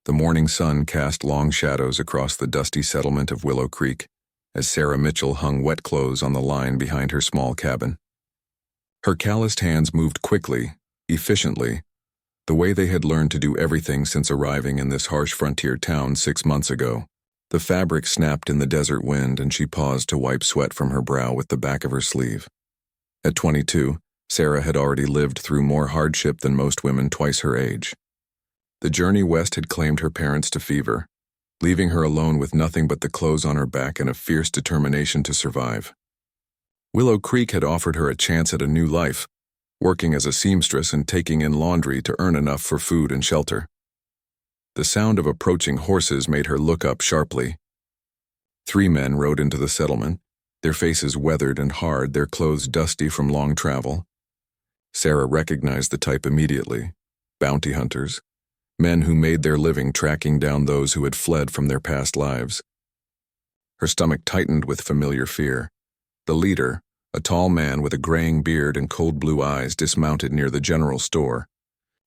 The morning sun cast long shadows across the dusty settlement of Willow Creek as Sarah Mitchell hung wet clothes on the line behind her small cabin. Her calloused hands moved quickly, efficiently, the way they had learned to do everything since arriving in this harsh frontier town 6 months ago. The fabric snapped in the desert wind and she paused to wipe sweat from her brow with the back of her sleeve. At 22, Sarah had already lived through more hardship than most women twice her age. The journey west had claimed her parents to fever, leaving her alone with nothing but the clothes on her back and a fierce determination to survive. Willow Creek had offered her a chance at a new life, working as a seamstress and taking in laundry to earn enough for food and shelter. The sound of approaching horses made her look up sharply. 3 men rode into the settlement, their faces weathered and hard, their clothes dusty from long travel. Sarah recognized the type immediately: bounty hunters, men who made their living tracking down those who had fled from their past lives. Her stomach tightened with familiar fear. The leader, a tall man with a graying beard and cold blue eyes, dismounted near the general store.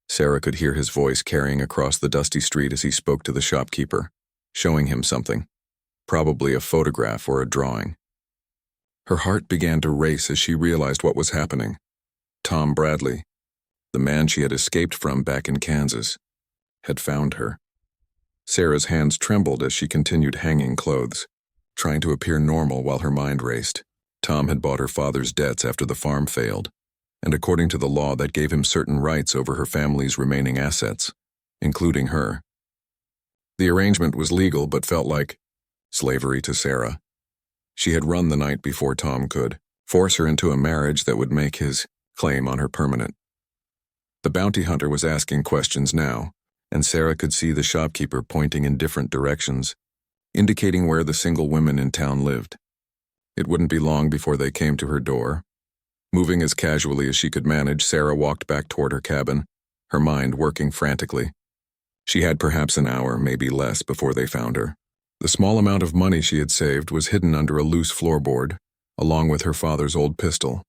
Sarah could hear his voice carrying across the dusty street as he spoke to the shopkeeper, showing him something, probably a photograph or a drawing. Her heart began to race as she realized what was happening. Tom Bradley, the man she had escaped from back in Kansas, had found her. Sarah's hands trembled as she continued hanging clothes, trying to appear normal while her mind raced. Tom had bought her father's debts after the farm failed, and according to the law that gave him certain rights over her family's remaining assets, including her. The arrangement was legal but felt like slavery to Sarah. She had run the night before Tom could force her into a marriage that would make his claim on her permanent. The bounty hunter was asking questions now, and Sarah could see the shopkeeper pointing in different directions, indicating where the single women in town lived. It wouldn't be long before they came to her door. Moving as casually as she could manage, Sarah walked back toward her cabin, her mind working frantically. She had perhaps an hour, maybe less, before they found her. The small amount of money she had saved was hidden under a loose floorboard, along with her father's old pistol.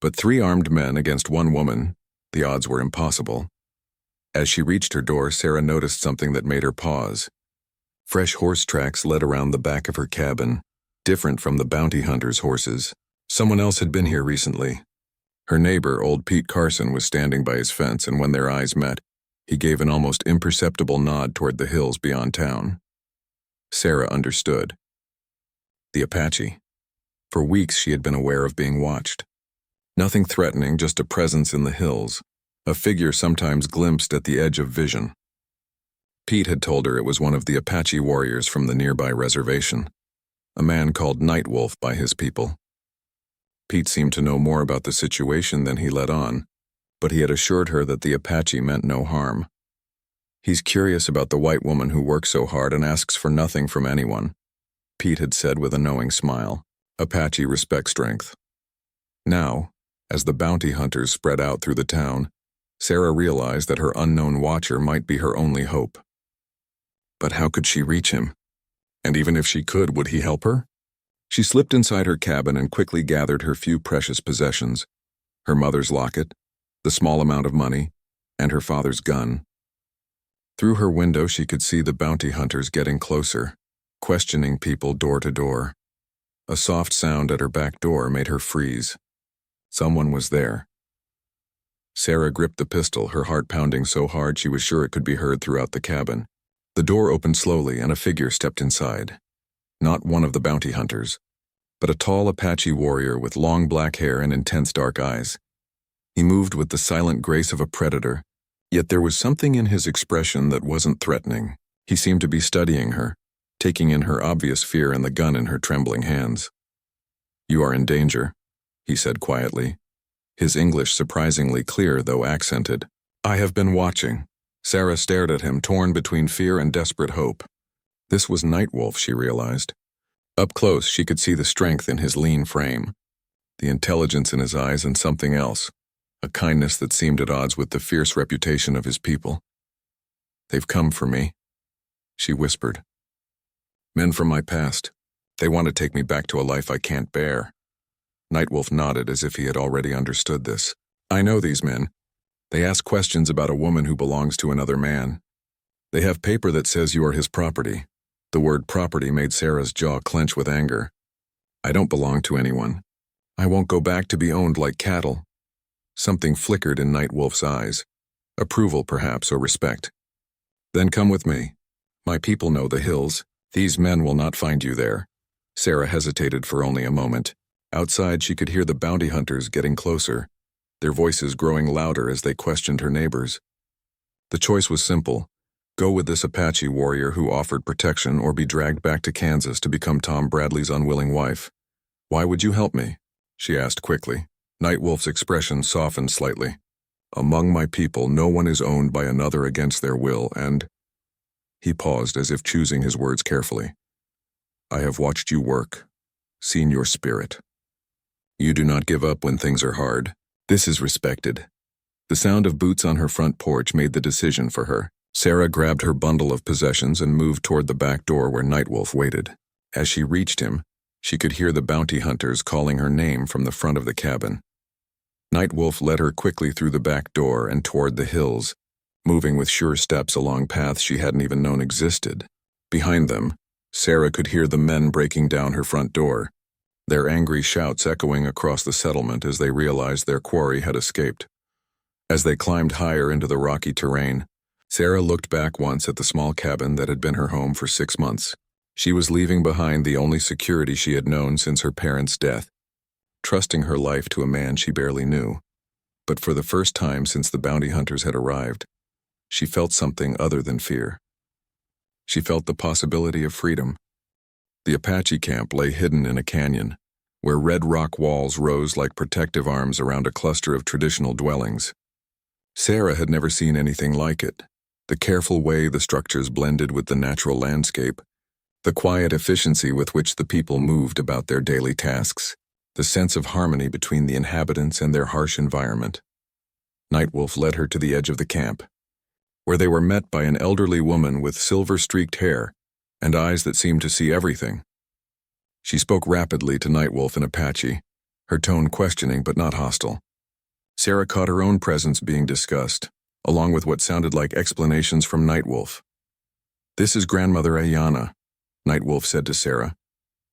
But 3 armed men against 1 woman, the odds were impossible. As she reached her door, Sarah noticed something that made her pause. Fresh horse tracks led around the back of her cabin, different from the bounty hunter's horses. Someone else had been here recently. Her neighbor, old Pete Carson, was standing by his fence, and when their eyes met, he gave an almost imperceptible nod toward the hills beyond town. Sarah understood. The Apache. For weeks she had been aware of being watched. Nothing threatening, just a presence in the hills, a figure sometimes glimpsed at the edge of vision. Pete had told her it was one of the Apache warriors from the nearby reservation, a man called Nightwolf by his people. Pete seemed to know more about the situation than he let on, but he had assured her that the Apache meant no harm. He's curious about the white woman who works so hard and asks for nothing from anyone, Pete had said with a knowing smile. Apache respect strength. Now, as the bounty hunters spread out through the town, Sarah realized that her unknown watcher might be her only hope. But how could she reach him? And even if she could, would he help her? She slipped inside her cabin and quickly gathered her few precious possessions: her mother's locket, the small amount of money, and her father's gun. Through her window she could see the bounty hunters getting closer, questioning people door to door. A soft sound at her back door made her freeze. Someone was there. Sarah gripped the pistol, her heart pounding so hard she was sure it could be heard throughout the cabin. The door opened slowly and a figure stepped inside. Not one of the bounty hunters, but a tall Apache warrior with long black hair and intense dark eyes. He moved with the silent grace of a predator, yet there was something in his expression that wasn't threatening. He seemed to be studying her, taking in her obvious fear and the gun in her trembling hands. "You are in danger," he said quietly, his English surprisingly clear though accented. "I have been watching." Sarah stared at him, torn between fear and desperate hope. This was Nightwolf, she realized. Up close, she could see the strength in his lean frame, the intelligence in his eyes, and something else, a kindness that seemed at odds with the fierce reputation of his people. "They've come for me," she whispered. "Men from my past. They want to take me back to a life I can't bear." Nightwolf nodded as if he had already understood this. "I know these men. They ask questions about a woman who belongs to another man. They have paper that says you are his property. The word property made Sarah's jaw clench with anger. I don't belong to anyone. I won't go back to be owned like cattle. Something flickered in Nightwolf's eyes. Approval, perhaps, or respect. Then come with me. My people know the hills. These men will not find you there. Sarah hesitated for only a moment. Outside, she could hear the bounty hunters getting closer, their voices growing louder as they questioned her neighbors. The choice was simple. Go with this Apache warrior who offered protection or be dragged back to Kansas to become Tom Bradley's unwilling wife. Why would you help me? She asked quickly. Nightwolf's expression softened slightly. Among my people, no one is owned by another against their will, and... He paused as if choosing his words carefully. I have watched you work, seen your spirit. You do not give up when things are hard. This is respected. The sound of boots on her front porch made the decision for her. Sarah grabbed her bundle of possessions and moved toward the back door where Nightwolf waited. As she reached him, she could hear the bounty hunters calling her name from the front of the cabin. Nightwolf led her quickly through the back door and toward the hills, moving with sure steps along paths she hadn't even known existed. Behind them, Sarah could hear the men breaking down her front door, their angry shouts echoing across the settlement as they realized their quarry had escaped. As they climbed higher into the rocky terrain, Sarah looked back once at the small cabin that had been her home for 6 months. She was leaving behind the only security she had known since her parents' death, trusting her life to a man she barely knew. But for the first time since the bounty hunters had arrived, she felt something other than fear. She felt the possibility of freedom. The Apache camp lay hidden in a canyon, where red rock walls rose like protective arms around a cluster of traditional dwellings. Sarah had never seen anything like it. The careful way the structures blended with the natural landscape, the quiet efficiency with which the people moved about their daily tasks, the sense of harmony between the inhabitants and their harsh environment. Nightwolf led her to the edge of the camp, where they were met by an elderly woman with silver-streaked hair and eyes that seemed to see everything. She spoke rapidly to Nightwolf in Apache, her tone questioning but not hostile. Sarah caught her own presence being discussed, along with what sounded like explanations from Nightwolf. This is Grandmother Ayana, Nightwolf said to Sarah.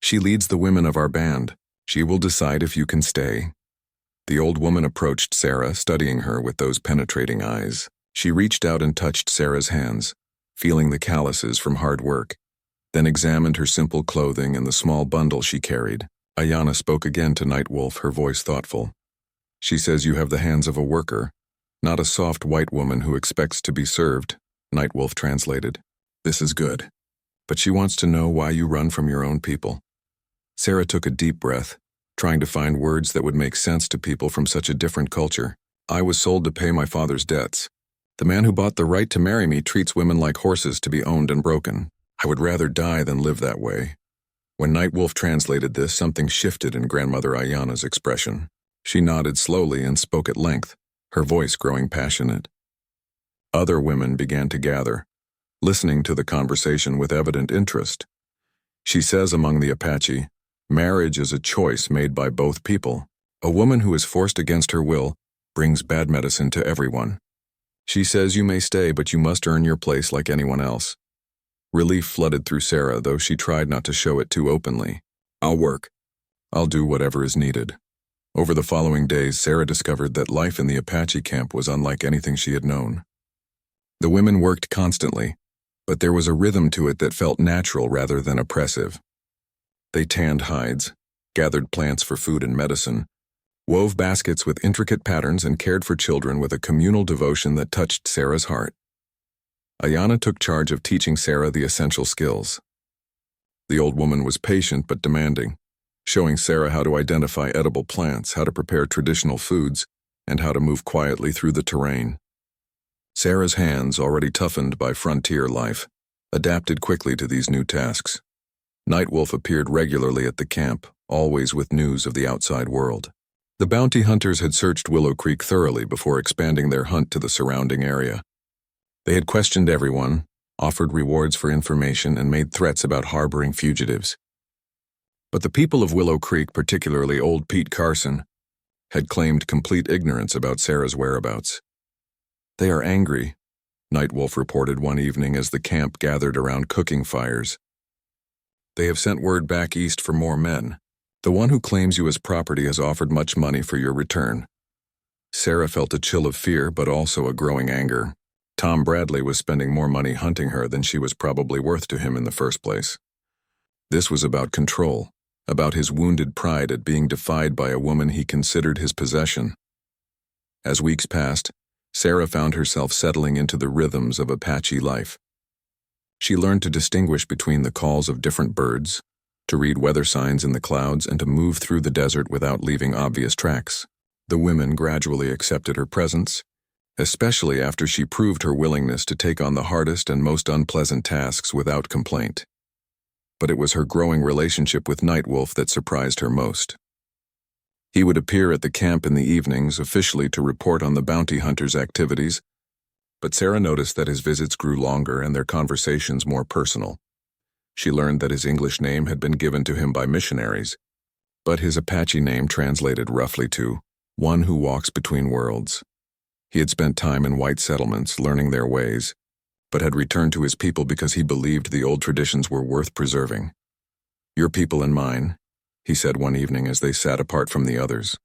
She leads the women of our band. She will decide if you can stay. The old woman approached Sarah, studying her with those penetrating eyes. She reached out and touched Sarah's hands, feeling the calluses from hard work, then examined her simple clothing and the small bundle she carried. Ayana spoke again to Nightwolf, her voice thoughtful. She says you have the hands of a worker, not a soft white woman who expects to be served, Nightwolf translated. This is good. But she wants to know why you run from your own people. Sarah took a deep breath, trying to find words that would make sense to people from such a different culture. I was sold to pay my father's debts. The man who bought the right to marry me treats women like horses to be owned and broken. I would rather die than live that way. When Nightwolf translated this, something shifted in Grandmother Ayana's expression. She nodded slowly and spoke at length, her voice growing passionate. Other women began to gather, listening to the conversation with evident interest. She says among the Apache, marriage is a choice made by both people. A woman who is forced against her will brings bad medicine to everyone. She says you may stay, but you must earn your place like anyone else. Relief flooded through Sarah, though she tried not to show it too openly. I'll work. I'll do whatever is needed. Over the following days, Sarah discovered that life in the Apache camp was unlike anything she had known. The women worked constantly, but there was a rhythm to it that felt natural rather than oppressive. They tanned hides, gathered plants for food and medicine, wove baskets with intricate patterns, and cared for children with a communal devotion that touched Sarah's heart. Ayana took charge of teaching Sarah the essential skills. The old woman was patient but demanding, showing Sarah how to identify edible plants, how to prepare traditional foods, and how to move quietly through the terrain. Sarah's hands, already toughened by frontier life, adapted quickly to these new tasks. Nightwolf appeared regularly at the camp, always with news of the outside world. The bounty hunters had searched Willow Creek thoroughly before expanding their hunt to the surrounding area. They had questioned everyone, offered rewards for information, and made threats about harboring fugitives. But the people of Willow Creek, particularly old Pete Carson, had claimed complete ignorance about Sarah's whereabouts. They are angry, Nightwolf reported one evening as the camp gathered around cooking fires. They have sent word back east for more men. The one who claims you as property has offered much money for your return. Sarah felt a chill of fear, but also a growing anger. Tom Bradley was spending more money hunting her than she was probably worth to him in the first place. This was about control, about his wounded pride at being defied by a woman he considered his possession. As weeks passed, Sarah found herself settling into the rhythms of Apache life. She learned to distinguish between the calls of different birds, to read weather signs in the clouds, and to move through the desert without leaving obvious tracks. The women gradually accepted her presence, especially after she proved her willingness to take on the hardest and most unpleasant tasks without complaint. But it was her growing relationship with Nightwolf that surprised her most. He would appear at the camp in the evenings officially to report on the bounty hunters' activities, but Sarah noticed that his visits grew longer and their conversations more personal. She learned that his English name had been given to him by missionaries, but his Apache name translated roughly to one who walks between worlds. He had spent time in white settlements learning their ways, but had returned to his people because he believed the old traditions were worth preserving. "Your people and mine," he said one evening as they sat apart from the others.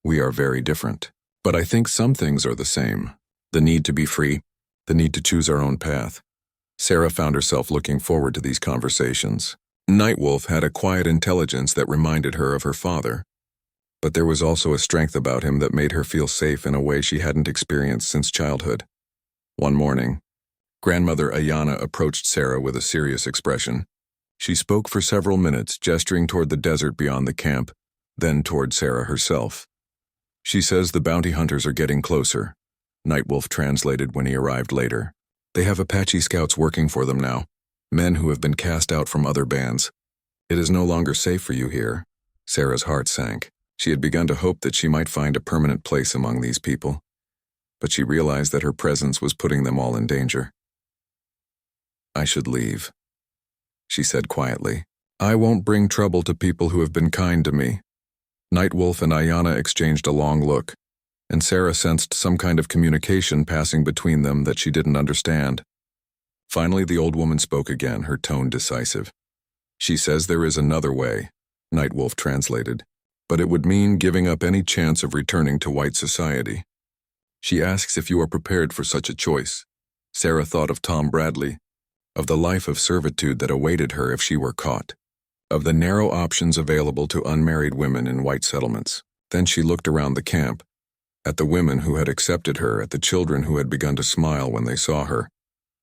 "We are very different, but I think some things are the same. The need to be free, the need to choose our own path." Sarah found herself looking forward to these conversations. Nightwolf had a quiet intelligence that reminded her of her father, but there was also a strength about him that made her feel safe in a way she hadn't experienced since childhood. One morning, Grandmother Ayana approached Sarah with a serious expression. She spoke for several minutes, gesturing toward the desert beyond the camp, then toward Sarah herself. "She says the bounty hunters are getting closer," Nightwolf translated when he arrived later. "They have Apache scouts working for them now, men who have been cast out from other bands. It is no longer safe for you here." Sarah's heart sank. She had begun to hope that she might find a permanent place among these people, but she realized that her presence was putting them all in danger. "I should leave," she said quietly. "I won't bring trouble to people who have been kind to me." Nightwolf and Ayana exchanged a long look, and Sarah sensed some kind of communication passing between them that she didn't understand. Finally, the old woman spoke again, her tone decisive. "She says there is another way," Nightwolf translated, "but it would mean giving up any chance of returning to white society. She asks if you are prepared for such a choice." Sarah thought of Tom Bradley, of the life of servitude that awaited her if she were caught, of the narrow options available to unmarried women in white settlements. Then she looked around the camp, at the women who had accepted her, at the children who had begun to smile when they saw her,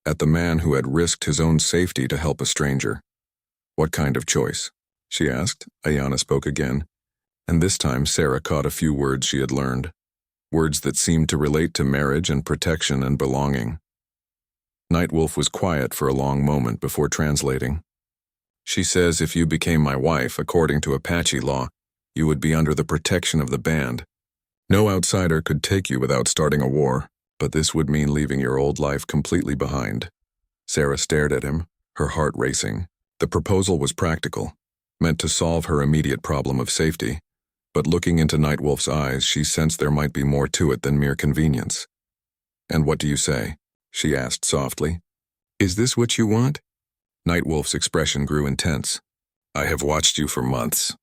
at the man who had risked his own safety to help a stranger. "What kind of choice?" she asked. Ayana spoke again, and this time Sarah caught a few words she had learned, words that seemed to relate to marriage and protection and belonging. Nightwolf was quiet for a long moment before translating. "She says if you became my wife, according to Apache law, you would be under the protection of the band. No outsider could take you without starting a war, but this would mean leaving your old life completely behind." Sarah stared at him, her heart racing. The proposal was practical, meant to solve her immediate problem of safety, but looking into Nightwolf's eyes, she sensed there might be more to it than mere convenience. "And what do you say?" she asked softly. "Is this what you want?" Nightwolf's expression grew intense. "I have watched you for months.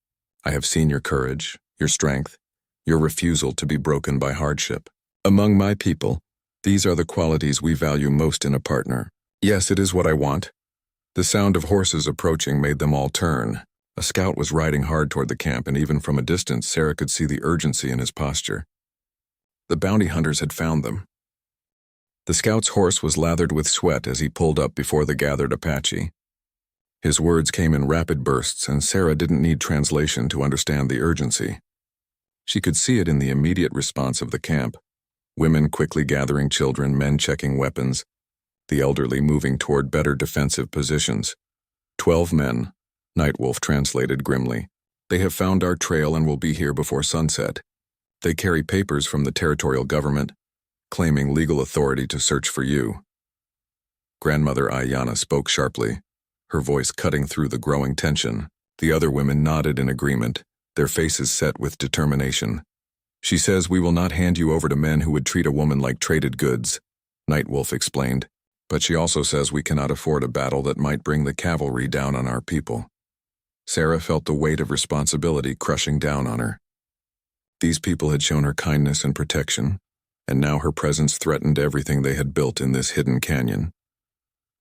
I have seen your courage, your strength, your refusal to be broken by hardship. Among my people, these are the qualities we value most in a partner. Yes, it is what I want." The sound of horses approaching made them all turn. A scout was riding hard toward the camp, and even from a distance, Sarah could see the urgency in his posture. The bounty hunters had found them. The scout's horse was lathered with sweat as he pulled up before the gathered Apache. His words came in rapid bursts, and Sarah didn't need translation to understand the urgency. She could see it in the immediate response of the camp. Women quickly gathering children, men checking weapons, the elderly moving toward better defensive positions. 12 men, Nightwolf translated grimly. "They have found our trail and will be here before sunset. They carry papers from the territorial government, claiming legal authority to search for you." Grandmother Ayana spoke sharply, her voice cutting through the growing tension. The other women nodded in agreement, their faces set with determination. "She says we will not hand you over to men who would treat a woman like traded goods. Nightwolf explained, but she also says we cannot afford a battle that might bring the cavalry down on our people. Sarah felt the weight of responsibility crushing down on her. These people had shown her kindness and protection, and now her presence threatened everything they had built in this hidden canyon.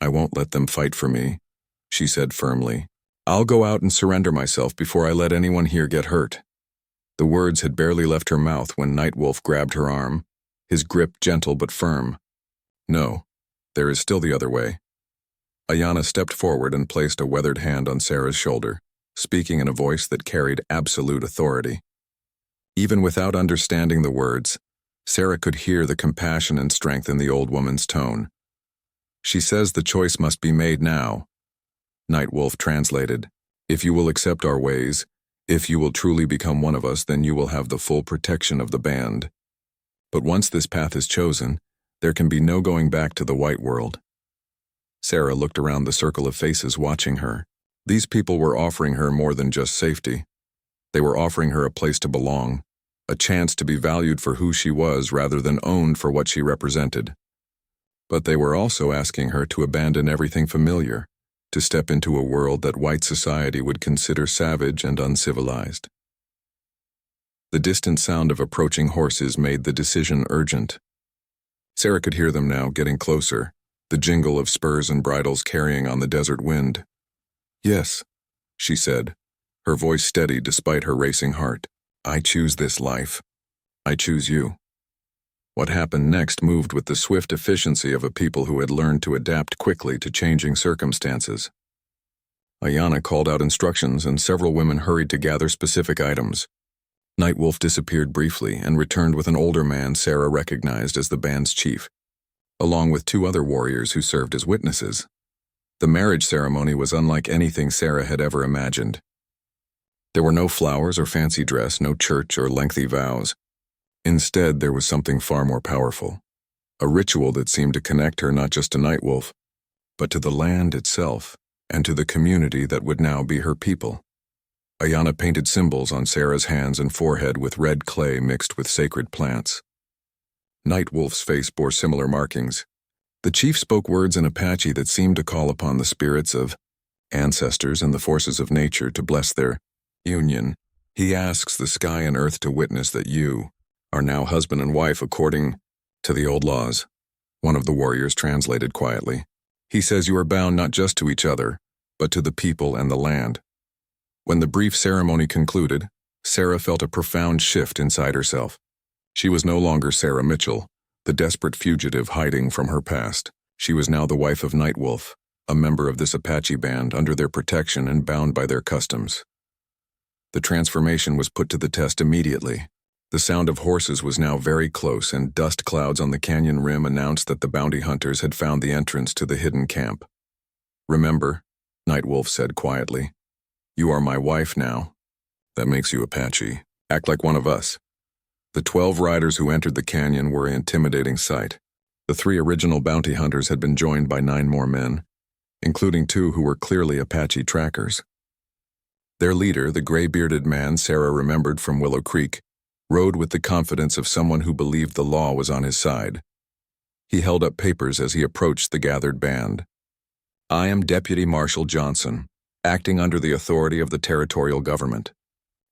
I won't let them fight for me, she said firmly. I'll go out and surrender myself before I let anyone here get hurt. The words had barely left her mouth when Nightwolf grabbed her arm, his grip gentle but firm. No, there is still the other way. Ayanna stepped forward and placed a weathered hand on Sarah's shoulder, speaking in a voice that carried absolute authority. Even without understanding the words, Sarah could hear the compassion and strength in the old woman's tone. She says the choice must be made now. Nightwolf translated, if you will accept our ways, if you will truly become one of us, then you will have the full protection of the band. But once this path is chosen, there can be no going back to the white world. Sarah looked around the circle of faces watching her. These people were offering her more than just safety. They were offering her a place to belong, a chance to be valued for who she was rather than owned for what she represented. But they were also asking her to abandon everything familiar, to step into a world that white society would consider savage and uncivilized. The distant sound of approaching horses made the decision urgent. Sarah could hear them now, getting closer, the jingle of spurs and bridles carrying on the desert wind. Yes, she said, her voice steady despite her racing heart. I choose this life. I choose you. What happened next moved with the swift efficiency of a people who had learned to adapt quickly to changing circumstances. Ayanna called out instructions and several women hurried to gather specific items. Nightwolf disappeared briefly and returned with an older man Sarah recognized as the band's chief, along with 2 other warriors who served as witnesses. The marriage ceremony was unlike anything Sarah had ever imagined. There were no flowers or fancy dress, no church or lengthy vows. Instead, there was something far more powerful, a ritual that seemed to connect her not just to Nightwolf, but to the land itself and to the community that would now be her people. Ayanna painted symbols on Sarah's hands and forehead with red clay mixed with sacred plants. Nightwolf's face bore similar markings. The chief spoke words in Apache that seemed to call upon the spirits of ancestors and the forces of nature to bless their union. He asks the sky and earth to witness that you are now husband and wife according to the old laws, one of the warriors translated quietly. He says you are bound not just to each other, but to the people and the land. When the brief ceremony concluded, Sarah felt a profound shift inside herself. She was no longer Sarah Mitchell, the desperate fugitive hiding from her past. She was now the wife of Nightwolf, a member of this Apache band under their protection and bound by their customs. The transformation was put to the test immediately. The sound of horses was now very close, and dust clouds on the canyon rim announced that the bounty hunters had found the entrance to the hidden camp. Remember, Nightwolf said quietly, you are my wife now. That makes you Apache. Act like one of us. The 12 riders who entered the canyon were an intimidating sight. The 3 original bounty hunters had been joined by 9 more men, including 2 who were clearly Apache trackers. Their leader, the gray-bearded man Sarah remembered from Willow Creek, rode with the confidence of someone who believed the law was on his side. He held up papers as he approached the gathered band. I am Deputy Marshal Johnson, acting under the authority of the territorial government.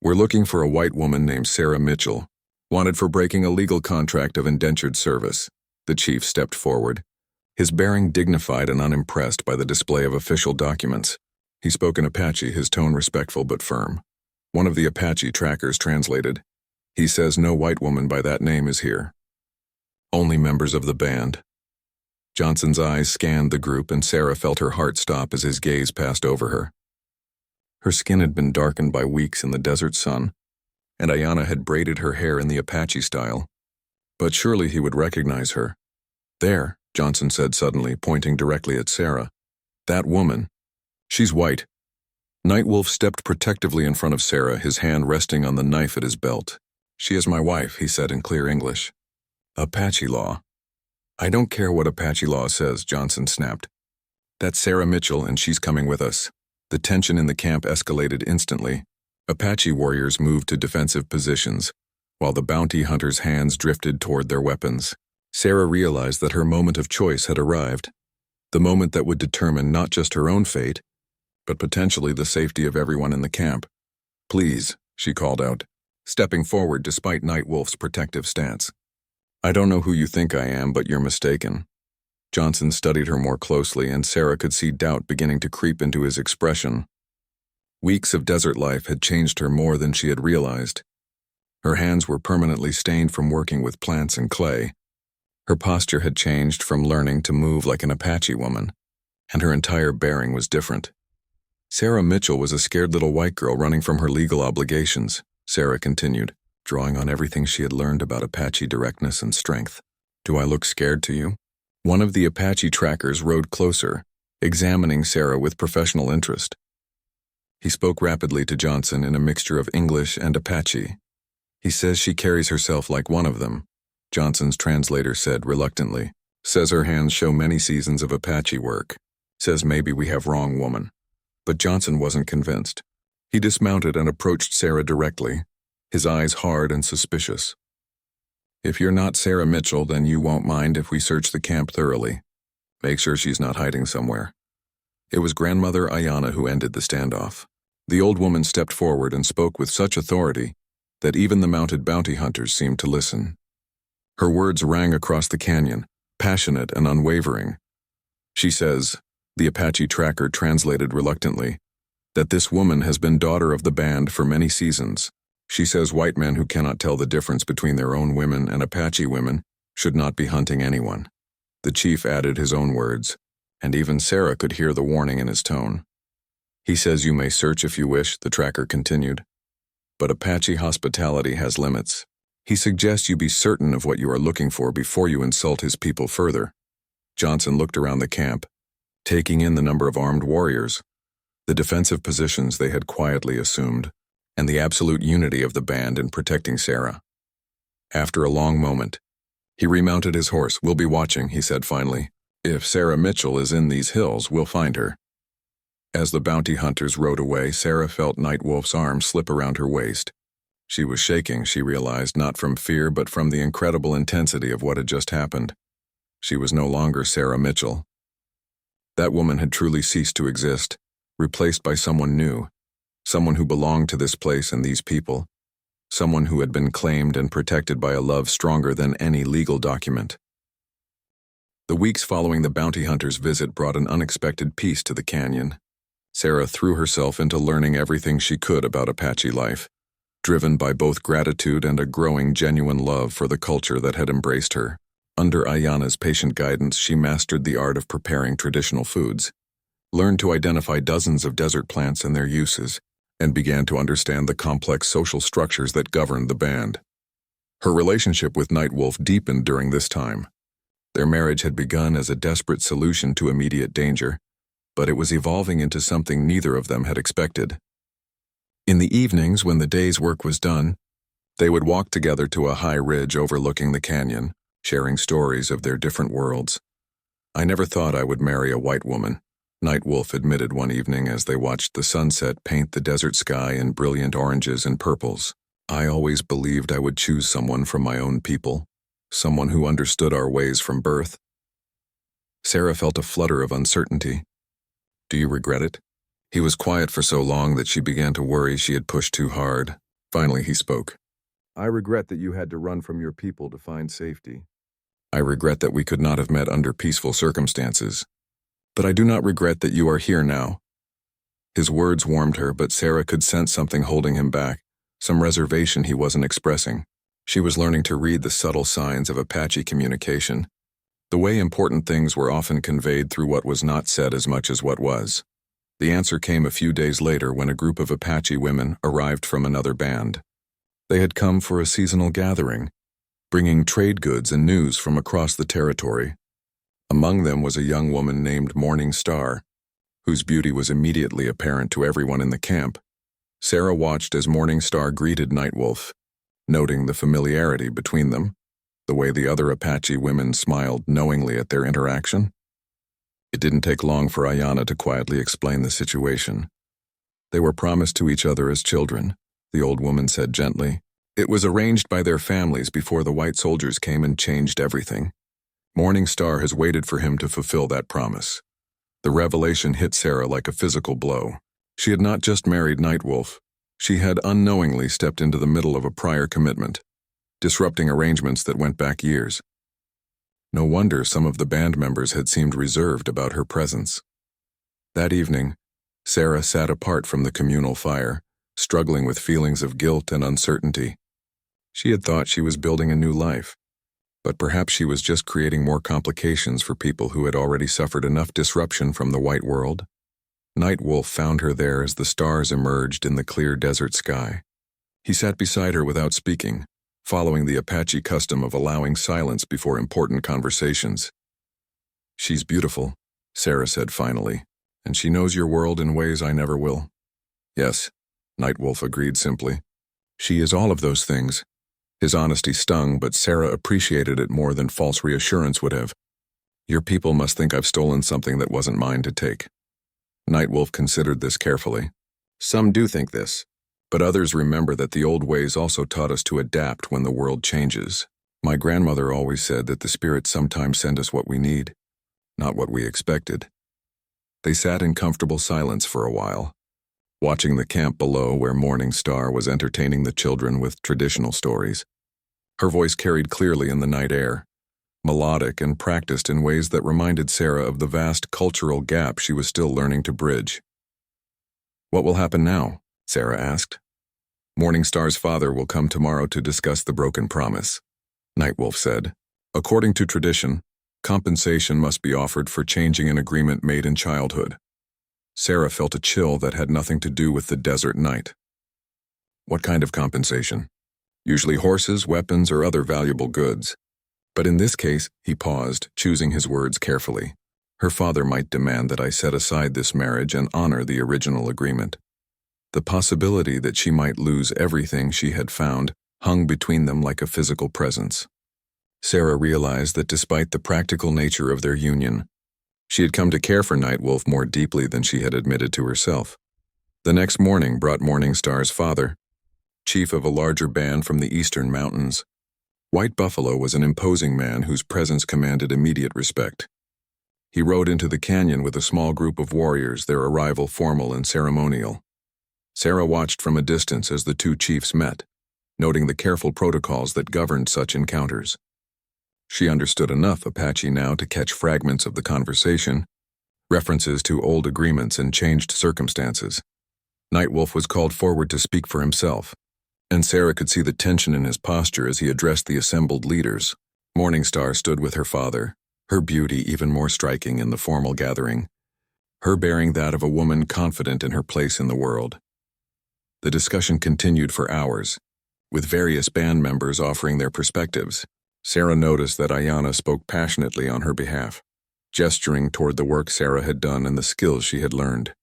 We're looking for a white woman named Sarah Mitchell, wanted for breaking a legal contract of indentured service. The chief stepped forward, his bearing dignified and unimpressed by the display of official documents. He spoke in Apache, his tone respectful but firm. One of the Apache trackers translated, he says no white woman by that name is here. Only members of the band. Johnson's eyes scanned the group and Sarah felt her heart stop as his gaze passed over her. Her skin had been darkened by weeks in the desert sun, and Ayanna had braided her hair in the Apache style. But surely he would recognize her. There, Johnson said suddenly, pointing directly at Sarah. That woman. She's white. Nightwolf stepped protectively in front of Sarah, his hand resting on the knife at his belt. She is my wife, he said in clear English. Apache law. I don't care what Apache law says, Johnson snapped. That's Sarah Mitchell and she's coming with us. The tension in the camp escalated instantly. Apache warriors moved to defensive positions, while the bounty hunters' hands drifted toward their weapons. Sarah realized that her moment of choice had arrived, the moment that would determine not just her own fate, but potentially the safety of everyone in the camp. "Please," she called out, stepping forward despite Nightwolf's protective stance. "I don't know who you think I am, but you're mistaken." Johnson studied her more closely, and Sarah could see doubt beginning to creep into his expression. Weeks of desert life had changed her more than she had realized. Her hands were permanently stained from working with plants and clay. Her posture had changed from learning to move like an Apache woman, and her entire bearing was different. Sarah Mitchell was a scared little white girl running from her legal obligations, Sarah continued, drawing on everything she had learned about Apache directness and strength. "Do I look scared to you?" One of the Apache trackers rode closer, examining Sarah with professional interest. He spoke rapidly to Johnson in a mixture of English and Apache. "He says she carries herself like one of them," Johnson's translator said reluctantly. "Says her hands show many seasons of Apache work. Says maybe we have wrong woman." But Johnson wasn't convinced. He dismounted and approached Sarah directly, his eyes hard and suspicious. "If you're not Sarah Mitchell, then you won't mind if we search the camp thoroughly. Make sure she's not hiding somewhere." It was Grandmother Ayana who ended the standoff. The old woman stepped forward and spoke with such authority that even the mounted bounty hunters seemed to listen. Her words rang across the canyon, passionate and unwavering. "She says," the Apache tracker translated reluctantly, "that this woman has been daughter of the band for many seasons. She says white men who cannot tell the difference between their own women and Apache women should not be hunting anyone." The chief added his own words, and even Sarah could hear the warning in his tone. "He says you may search if you wish," the tracker continued, "but Apache hospitality has limits. He suggests you be certain of what you are looking for before you insult his people further." Johnson looked around the camp, taking in the number of armed warriors, the defensive positions they had quietly assumed, and the absolute unity of the band in protecting Sarah. After a long moment, he remounted his horse. "We'll be watching," he said finally. "If Sarah Mitchell is in these hills, we'll find her." As the bounty hunters rode away, Sarah felt Nightwolf's arm slip around her waist. She was shaking, she realized, not from fear but from the incredible intensity of what had just happened. She was no longer Sarah Mitchell. That woman had truly ceased to exist, replaced by someone new, someone who belonged to this place and these people, someone who had been claimed and protected by a love stronger than any legal document. The weeks following the bounty hunter's visit brought an unexpected peace to the canyon. Sarah threw herself into learning everything she could about Apache life, driven by both gratitude and a growing genuine love for the culture that had embraced her. Under Ayana's patient guidance, she mastered the art of preparing traditional foods, learned to identify dozens of desert plants and their uses, and began to understand the complex social structures that governed the band. Her relationship with Nightwolf deepened during this time. Their marriage had begun as a desperate solution to immediate danger, but it was evolving into something neither of them had expected. In the evenings, when the day's work was done, they would walk together to a high ridge overlooking the canyon, sharing stories of their different worlds. "I never thought I would marry a white woman," Nightwolf admitted one evening as they watched the sunset paint the desert sky in brilliant oranges and purples. "I always believed I would choose someone from my own people, someone who understood our ways from birth." Sarah felt a flutter of uncertainty. "Do you regret it?" He was quiet for so long that she began to worry she had pushed too hard. Finally, he spoke. "I regret that you had to run from your people to find safety. I regret that we could not have met under peaceful circumstances. But I do not regret that you are here now." His words warmed her, but Sarah could sense something holding him back, some reservation he wasn't expressing. She was learning to read the subtle signs of Apache communication, the way important things were often conveyed through what was not said as much as what was. The answer came a few days later when a group of Apache women arrived from another band. They had come for a seasonal gathering, bringing trade goods and news from across the territory. Among them was a young woman named Morning Star, whose beauty was immediately apparent to everyone in the camp. Sarah watched as Morning Star greeted Nightwolf, noting the familiarity between them, the way the other Apache women smiled knowingly at their interaction. It didn't take long for Ayana to quietly explain the situation. "They were promised to each other as children," the old woman said gently. "It was arranged by their families before the white soldiers came and changed everything. Morning Star has waited for him to fulfill that promise. The revelation hit Sarah like a physical blow. She had not just married Nightwolf. She had unknowingly stepped into the middle of a prior commitment, disrupting arrangements that went back years. No wonder some of the band members had seemed reserved about her presence. That evening, Sarah sat apart from the communal fire, struggling with feelings of guilt and uncertainty. She had thought she was building a new life, but perhaps she was just creating more complications for people who had already suffered enough disruption from the white world. Nightwolf found her there as the stars emerged in the clear desert sky. He sat beside her without speaking, following the Apache custom of allowing silence before important conversations. "She's beautiful," Sarah said finally, "and she knows your world in ways I never will." "Yes," Nightwolf agreed simply. "She is all of those things." His honesty stung, but Sarah appreciated it more than false reassurance would have. "Your people must think I've stolen something that wasn't mine to take." Nightwolf considered this carefully. "Some do think this, but others remember that the old ways also taught us to adapt when the world changes. My grandmother always said that the spirits sometimes send us what we need, not what we expected." They sat in comfortable silence for a while, watching the camp below where Morning Star was entertaining the children with traditional stories. Her voice carried clearly in the night air, melodic and practiced in ways that reminded Sarah of the vast cultural gap she was still learning to bridge. "What will happen now?" Sarah asked. "Morning Star's father will come tomorrow to discuss the broken promise," Nightwolf said. "According to tradition, compensation must be offered for changing an agreement made in childhood." Sarah felt a chill that had nothing to do with the desert night. "What kind of compensation?" "Usually horses, weapons, or other valuable goods. But in this case," he paused, choosing his words carefully, "her father might demand that I set aside this marriage and honor the original agreement." The possibility that she might lose everything she had found hung between them like a physical presence. Sarah realized that despite the practical nature of their union, she had come to care for Nightwolf more deeply than she had admitted to herself. The next morning brought Morning Star's father, chief of a larger band from the eastern mountains. White Buffalo was an imposing man whose presence commanded immediate respect. He rode into the canyon with a small group of warriors, their arrival formal and ceremonial. Sarah watched from a distance as the two chiefs met, noting the careful protocols that governed such encounters. She understood enough Apache now to catch fragments of the conversation, references to old agreements and changed circumstances. Nightwolf was called forward to speak for himself, and Sarah could see the tension in his posture as he addressed the assembled leaders. Morning Star stood with her father, her beauty even more striking in the formal gathering, her bearing that of a woman confident in her place in the world. The discussion continued for hours, with various band members offering their perspectives. Sarah noticed that Ayanna spoke passionately on her behalf, gesturing toward the work Sarah had done and the skills she had learned.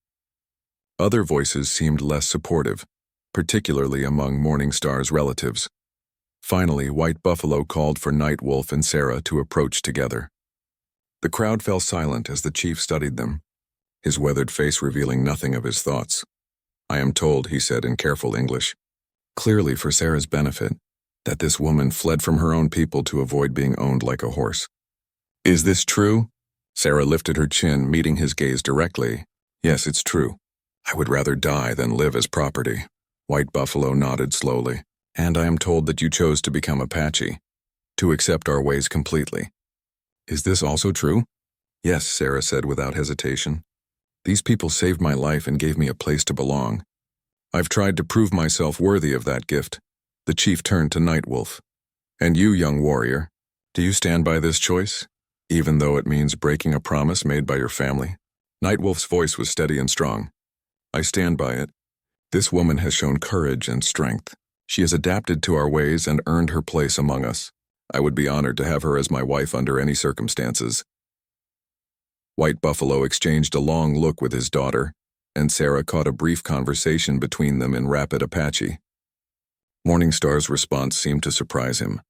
Other voices seemed less supportive, particularly among Morning Star's relatives. Finally, White Buffalo called for Nightwolf and Sarah to approach together. The crowd fell silent as the chief studied them, his weathered face revealing nothing of his thoughts. "I am told," he said in careful English, clearly for Sarah's benefit, that this woman fled from her own people to avoid being owned like a horse. "Is this true?" Sarah lifted her chin, meeting his gaze directly. "Yes, it's true. I would rather die than live as property." White Buffalo nodded slowly. "And I am told that you chose to become Apache, to accept our ways completely. Is this also true?" "Yes," Sarah said without hesitation. "These people saved my life and gave me a place to belong. I've tried to prove myself worthy of that gift." The chief turned to Nightwolf. "And you, young warrior, do you stand by this choice, even though it means breaking a promise made by your family?" Nightwolf's voice was steady and strong. "I stand by it. This woman has shown courage and strength. She has adapted to our ways and earned her place among us. I would be honored to have her as my wife under any circumstances." White Buffalo exchanged a long look with his daughter, and Sarah caught a brief conversation between them in rapid Apache. Morning Star's response seemed to surprise him,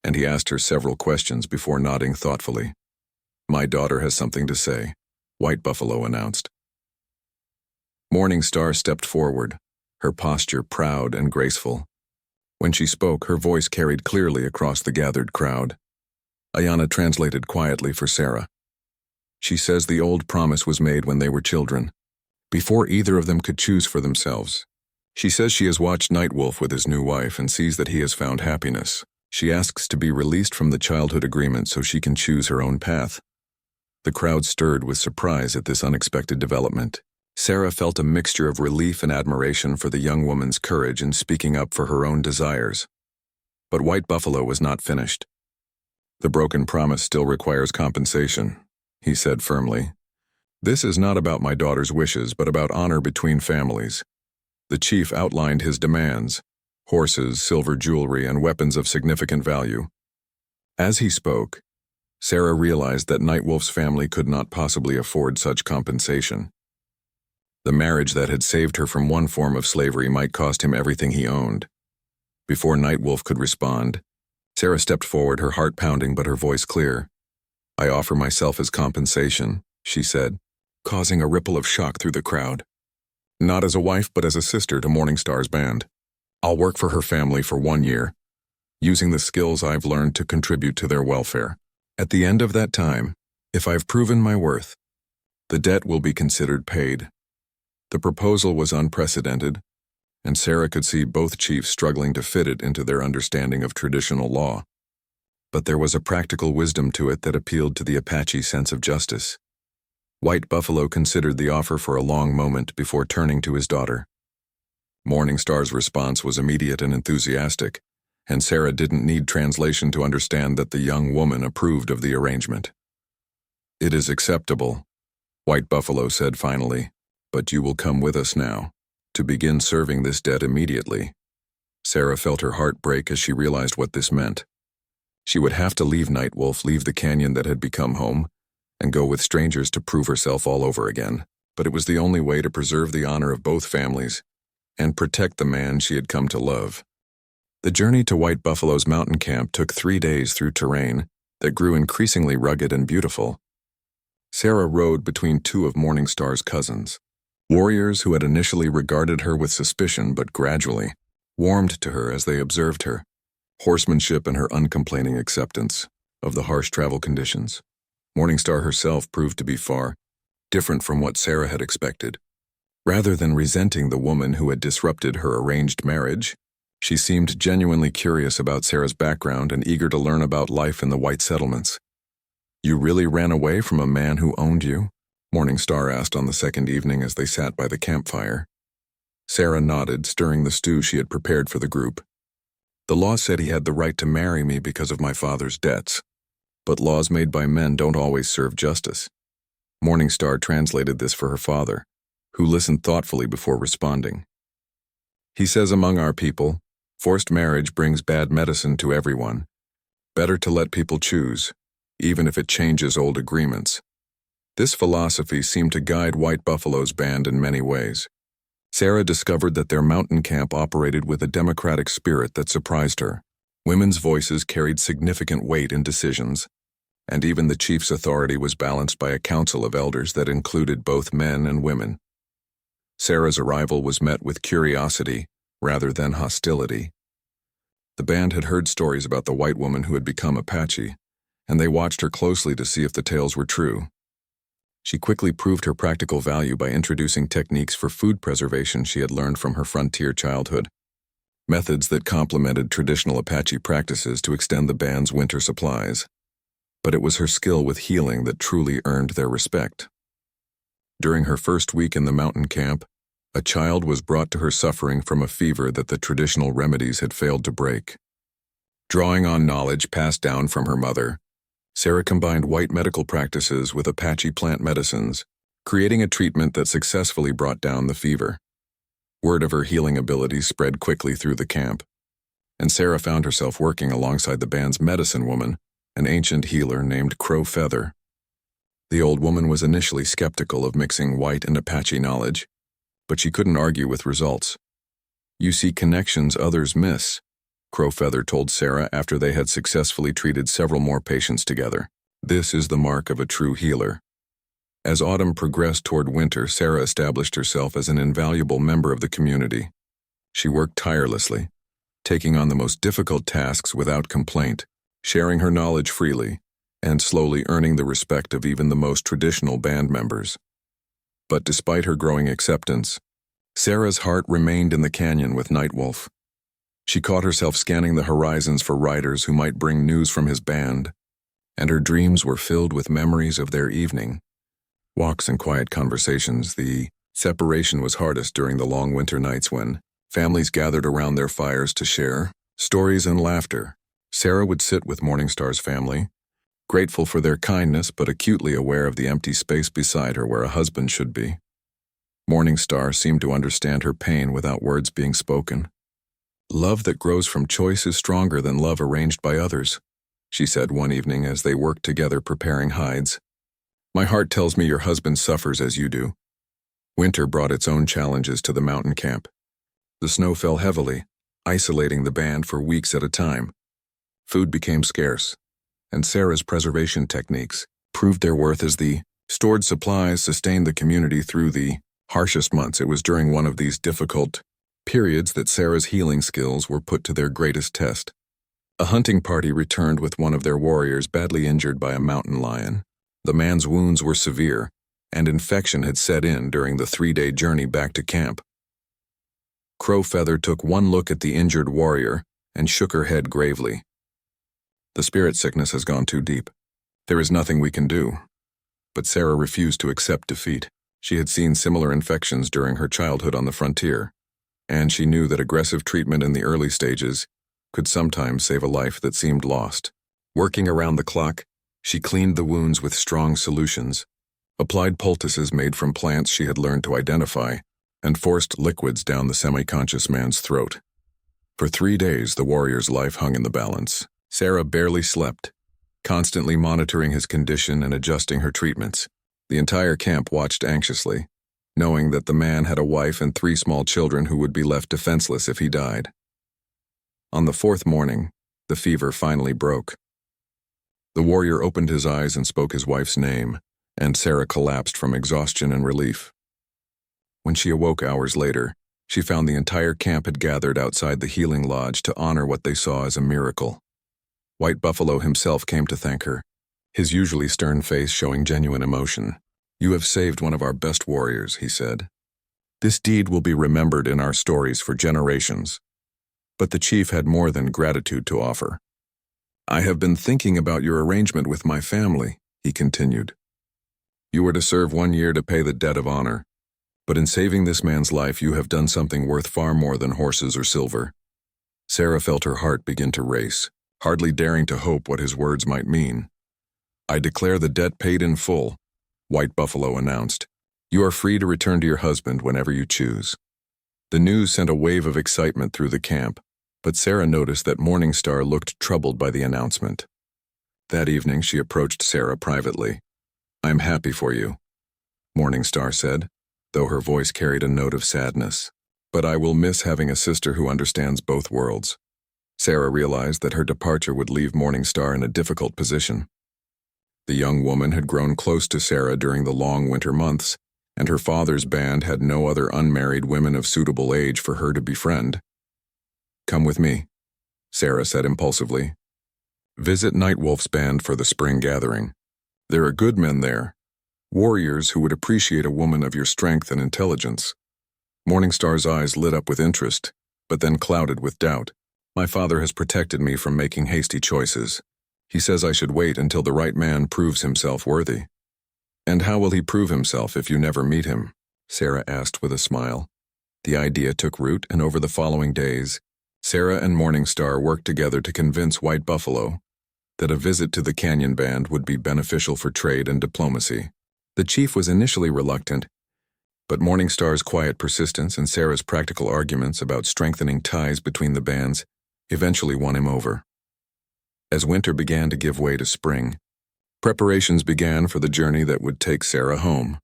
and he asked her several questions before nodding thoughtfully. "My daughter has something to say," White Buffalo announced. Morning Star stepped forward, her posture proud and graceful. When she spoke, her voice carried clearly across the gathered crowd. Ayana translated quietly for Sarah. She says the old promise was made when they were children, before either of them could choose for themselves. She says she has watched Nightwolf with his new wife and sees that he has found happiness. She asks to be released from the childhood agreement so she can choose her own path. The crowd stirred with surprise at this unexpected development. Sarah felt a mixture of relief and admiration for the young woman's courage in speaking up for her own desires. But White Buffalo was not finished. "The broken promise still requires compensation," he said firmly. "This is not about my daughter's wishes, but about honor between families." The chief outlined his demands: horses, silver jewelry, and weapons of significant value. As he spoke, Sarah realized that Nightwolf's family could not possibly afford such compensation. The marriage that had saved her from one form of slavery might cost him everything he owned. Before Nightwolf could respond, Sarah stepped forward, her heart pounding but her voice clear. "I offer myself as compensation," she said, causing a ripple of shock through the crowd. "Not as a wife, but as a sister to Morningstar's band. I'll work for her family for 1 year, using the skills I've learned to contribute to their welfare. At the end of that time, if I've proven my worth, the debt will be considered paid." The proposal was unprecedented, and Sarah could see both chiefs struggling to fit it into their understanding of traditional law. But there was a practical wisdom to it that appealed to the Apache sense of justice. White Buffalo considered the offer for a long moment before turning to his daughter. Morningstar's response was immediate and enthusiastic, and Sarah didn't need translation to understand that the young woman approved of the arrangement. "It is acceptable," White Buffalo said finally, "but you will come with us now, to begin serving this debt immediately." Sarah felt her heart break as she realized what this meant. She would have to leave Nightwolf, leave the canyon that had become home, and go with strangers to prove herself all over again. But it was the only way to preserve the honor of both families and protect the man she had come to love. The journey to White Buffalo's mountain camp took 3 days through terrain that grew increasingly rugged and beautiful. Sarah rode between 2 of Morningstar's cousins, warriors who had initially regarded her with suspicion but gradually warmed to her as they observed her horsemanship and her uncomplaining acceptance of the harsh travel conditions. Morningstar herself proved to be far different from what Sarah had expected. Rather than resenting the woman who had disrupted her arranged marriage, she seemed genuinely curious about Sarah's background and eager to learn about life in the white settlements. "You really ran away from a man who owned you?" Morningstar asked on the second evening as they sat by the campfire. Sarah nodded, stirring the stew she had prepared for the group. "The law said he had the right to marry me because of my father's debts. But laws made by men don't always serve justice." Morningstar translated this for her father, who listened thoughtfully before responding. "He says among our people, forced marriage brings bad medicine to everyone. Better to let people choose, even if it changes old agreements." This philosophy seemed to guide White Buffalo's band in many ways. Sarah discovered that their mountain camp operated with a democratic spirit that surprised her. Women's voices carried significant weight in decisions, and even the chief's authority was balanced by a council of elders that included both men and women. Sarah's arrival was met with curiosity rather than hostility. The band had heard stories about the white woman who had become Apache, and they watched her closely to see if the tales were true. She quickly proved her practical value by introducing techniques for food preservation she had learned from her frontier childhood, methods that complemented traditional Apache practices to extend the band's winter supplies. But it was her skill with healing that truly earned their respect. During her first week in the mountain camp, a child was brought to her suffering from a fever that the traditional remedies had failed to break. Drawing on knowledge passed down from her mother, Sarah combined white medical practices with Apache plant medicines, creating a treatment that successfully brought down the fever. Word of her healing abilities spread quickly through the camp, and Sarah found herself working alongside the band's medicine woman, an ancient healer named Crow Feather. The old woman was initially skeptical of mixing white and Apache knowledge, but she couldn't argue with results. "You see connections others miss," Crow Feather told Sarah after they had successfully treated several more patients together. "This is the mark of a true healer." As autumn progressed toward winter, Sarah established herself as an invaluable member of the community. She worked tirelessly, taking on the most difficult tasks without complaint, sharing her knowledge freely, and slowly earning the respect of even the most traditional band members. But despite her growing acceptance, Sarah's heart remained in the canyon with Nightwolf. She caught herself scanning the horizons for riders who might bring news from his band, and her dreams were filled with memories of their evening. Walks and quiet conversations. The separation was hardest during the long winter nights when families gathered around their fires to share stories and laughter. Sarah would sit with Morningstar's family, grateful for their kindness but acutely aware of the empty space beside her where a husband should be. Morningstar seemed to understand her pain without words being spoken. "Love that grows from choice is stronger than love arranged by others," she said one evening as they worked together preparing hides. "My heart tells me your husband suffers as you do." Winter brought its own challenges to the mountain camp. The snow fell heavily, isolating the band for weeks at a time. Food became scarce, and Sarah's preservation techniques proved their worth as the stored supplies sustained the community through the harshest months. It was during one of these difficult periods that Sarah's healing skills were put to their greatest test. A hunting party returned with one of their warriors badly injured by a mountain lion. The man's wounds were severe, and infection had set in during the 3-day journey back to camp. Crowfeather took one look at the injured warrior and shook her head gravely. "The spirit sickness has gone too deep. There is nothing we can do." But Sarah refused to accept defeat. She had seen similar infections during her childhood on the frontier, and she knew that aggressive treatment in the early stages could sometimes save a life that seemed lost. Working around the clock, she cleaned the wounds with strong solutions, applied poultices made from plants she had learned to identify, and forced liquids down the semi-conscious man's throat. For 3 days, the warrior's life hung in the balance. Sarah barely slept, constantly monitoring his condition and adjusting her treatments. The entire camp watched anxiously, knowing that the man had a wife and 3 small children who would be left defenseless if he died. On the 4th morning, the fever finally broke. The warrior opened his eyes and spoke his wife's name, and Sarah collapsed from exhaustion and relief. When she awoke hours later, she found the entire camp had gathered outside the healing lodge to honor what they saw as a miracle. White Buffalo himself came to thank her, his usually stern face showing genuine emotion. "You have saved one of our best warriors," he said. "This deed will be remembered in our stories for generations." But the chief had more than gratitude to offer. "I have been thinking about your arrangement with my family," he continued. "You were to serve 1 year to pay the debt of honor, but in saving this man's life you have done something worth far more than horses or silver." Sarah felt her heart begin to race, hardly daring to hope what his words might mean. "I declare the debt paid in full," White Buffalo announced. "You are free to return to your husband whenever you choose." The news sent a wave of excitement through the camp, but Sarah noticed that Morningstar looked troubled by the announcement. That evening she approached Sarah privately. "I'm happy for you," Morningstar said, though her voice carried a note of sadness. "But I will miss having a sister who understands both worlds." Sarah realized that her departure would leave Morningstar in a difficult position. The young woman had grown close to Sarah during the long winter months, and her father's band had no other unmarried women of suitable age for her to befriend. "Come with me," Sarah said impulsively. "Visit Nightwolf's band for the spring gathering. There are good men there, warriors who would appreciate a woman of your strength and intelligence." Morningstar's eyes lit up with interest, but then clouded with doubt. "My father has protected me from making hasty choices. He says I should wait until the right man proves himself worthy." "And how will he prove himself if you never meet him?" Sarah asked with a smile. The idea took root, and over the following days, Sarah and Morningstar worked together to convince White Buffalo that a visit to the Canyon Band would be beneficial for trade and diplomacy. The chief was initially reluctant, but Morningstar's quiet persistence and Sarah's practical arguments about strengthening ties between the bands eventually won him over. As winter began to give way to spring, preparations began for the journey that would take Sarah home.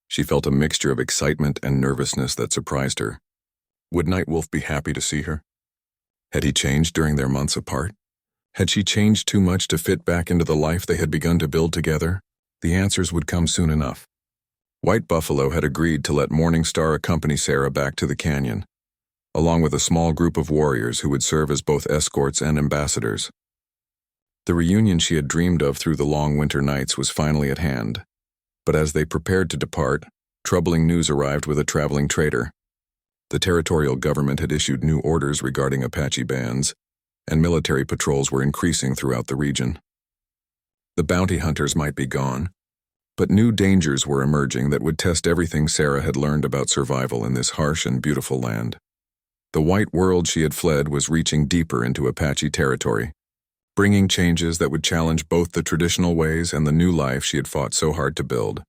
She felt a mixture of excitement and nervousness that surprised her. Would Nightwolf be happy to see her? Had he changed during their months apart? Had she changed too much to fit back into the life they had begun to build together? The answers would come soon enough. White Buffalo had agreed to let Morningstar accompany Sarah back to the canyon, along with a small group of warriors who would serve as both escorts and ambassadors. The reunion she had dreamed of through the long winter nights was finally at hand. But as they prepared to depart, troubling news arrived with a traveling trader. The territorial government had issued new orders regarding Apache bands, and military patrols were increasing throughout the region. The bounty hunters might be gone, but new dangers were emerging that would test everything Sarah had learned about survival in this harsh and beautiful land. The white world she had fled was reaching deeper into Apache territory, bringing changes that would challenge both the traditional ways and the new life she had fought so hard to build.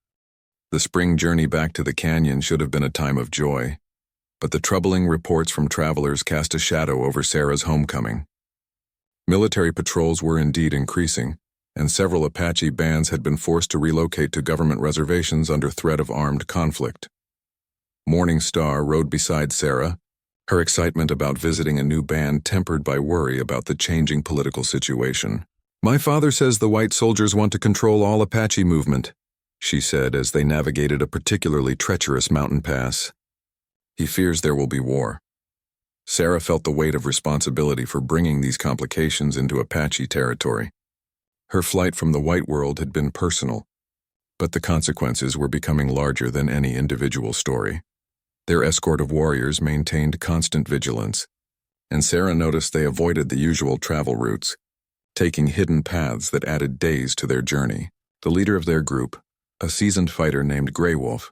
The spring journey back to the canyon should have been a time of joy, but the troubling reports from travelers cast a shadow over Sarah's homecoming. Military patrols were indeed increasing, and several Apache bands had been forced to relocate to government reservations under threat of armed conflict. Morning Star rode beside Sarah, her excitement about visiting a new band tempered by worry about the changing political situation. "My father says the white soldiers want to control all Apache movement," she said as they navigated a particularly treacherous mountain pass. "He fears there will be war." Sarah felt the weight of responsibility for bringing these complications into Apache territory. Her flight from the white world had been personal, but the consequences were becoming larger than any individual story. Their escort of warriors maintained constant vigilance, and Sarah noticed they avoided the usual travel routes, taking hidden paths that added days to their journey. The leader of their group, a seasoned fighter named Grey Wolf,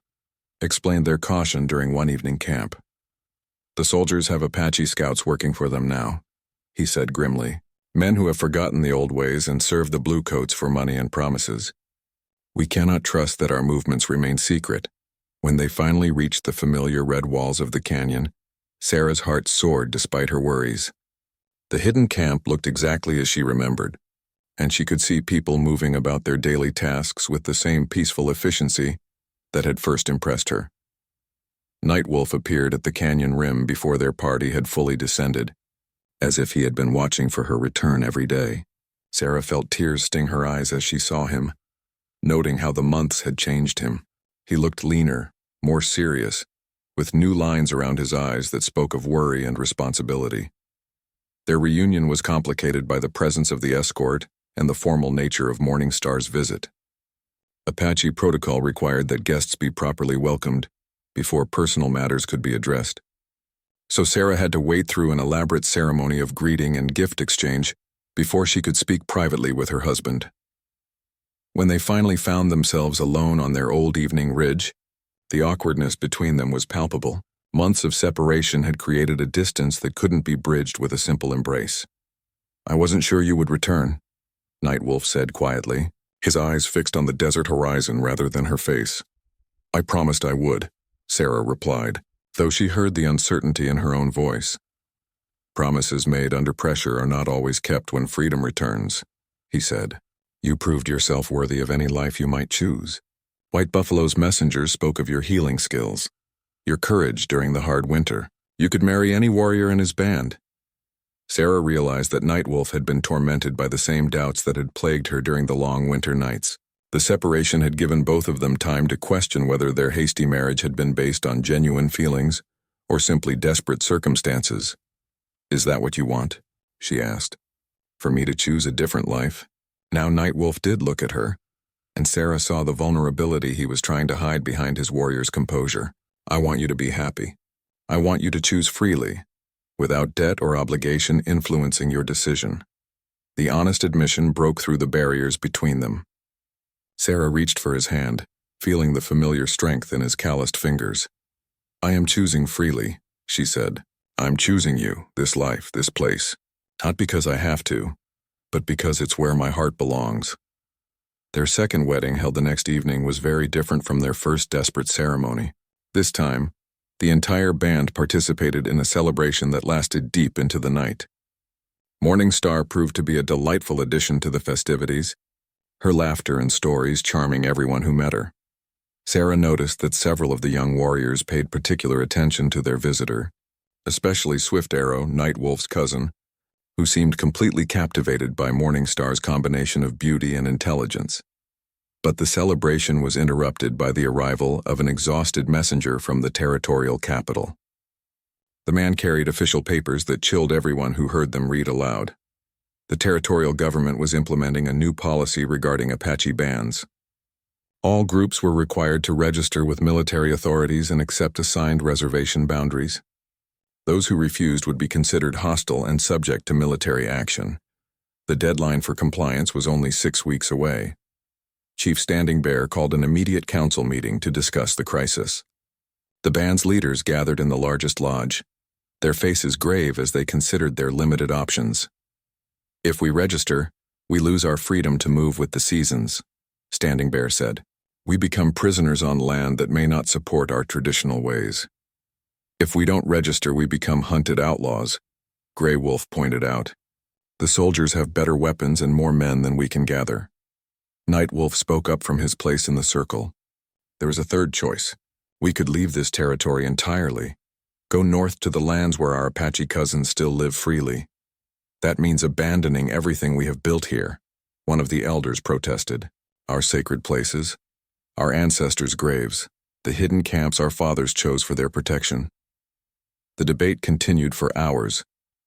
explained their caution during one evening camp. "The soldiers have Apache scouts working for them now," he said grimly. "Men who have forgotten the old ways and serve the bluecoats for money and promises. We cannot trust that our movements remain secret." When they finally reached the familiar red walls of the canyon, Sarah's heart soared despite her worries. The hidden camp looked exactly as she remembered, and she could see people moving about their daily tasks with the same peaceful efficiency that had first impressed her. Nightwolf appeared at the canyon rim before their party had fully descended, as if he had been watching for her return every day. Sarah felt tears sting her eyes as she saw him, noting how the months had changed him. He looked leaner, more serious, with new lines around his eyes that spoke of worry and responsibility. Their reunion was complicated by the presence of the escort and the formal nature of Morning Star's visit. Apache protocol required that guests be properly welcomed before personal matters could be addressed. So Sarah had to wait through an elaborate ceremony of greeting and gift exchange before she could speak privately with her husband. When they finally found themselves alone on their old evening ridge, the awkwardness between them was palpable. Months of separation had created a distance that couldn't be bridged with a simple embrace. "I wasn't sure you would return," Nightwolf said quietly, his eyes fixed on the desert horizon rather than her face. "I promised I would," Sarah replied, though she heard the uncertainty in her own voice. "Promises made under pressure are not always kept when freedom returns," he said. "You proved yourself worthy of any life you might choose. White Buffalo's messengers spoke of your healing skills, your courage during the hard winter. You could marry any warrior in his band." Sarah realized that Nightwolf had been tormented by the same doubts that had plagued her during the long winter nights. The separation had given both of them time to question whether their hasty marriage had been based on genuine feelings or simply desperate circumstances. "Is that what you want?" she asked. "For me to choose a different life?" Now Nightwolf did look at her, and Sarah saw the vulnerability he was trying to hide behind his warrior's composure. "I want you to be happy. I want you to choose freely, without debt or obligation influencing your decision." The honest admission broke through the barriers between them. Sarah reached for his hand, feeling the familiar strength in his calloused fingers. "I am choosing freely," she said. "I'm choosing you, this life, this place. Not because I have to, but because it's where my heart belongs." Their second wedding, held the next evening, was very different from their first desperate ceremony. This time, the entire band participated in a celebration that lasted deep into the night. Morning Star proved to be a delightful addition to the festivities, her laughter and stories charming everyone who met her. Sarah noticed that several of the young warriors paid particular attention to their visitor, especially Swift Arrow, Nightwolf's cousin, who seemed completely captivated by Morning Star's combination of beauty and intelligence. But the celebration was interrupted by the arrival of an exhausted messenger from the territorial capital. The man carried official papers that chilled everyone who heard them read aloud. The territorial government was implementing a new policy regarding Apache bands. All groups were required to register with military authorities and accept assigned reservation boundaries. Those who refused would be considered hostile and subject to military action. The deadline for compliance was only 6 weeks away. Chief Standing Bear called an immediate council meeting to discuss the crisis. The band's leaders gathered in the largest lodge, their faces grave as they considered their limited options. "If we register, we lose our freedom to move with the seasons," Standing Bear said. "We become prisoners on land that may not support our traditional ways. If we don't register, we become hunted outlaws," Gray Wolf pointed out. "The soldiers have better weapons and more men than we can gather." Night Wolf spoke up from his place in the circle. "There is a third choice. We could leave this territory entirely, go north to the lands where our Apache cousins still live freely. That means abandoning everything we have built here," one of the elders protested. "Our sacred places, our ancestors' graves, the hidden camps our fathers chose for their protection." The debate continued for hours,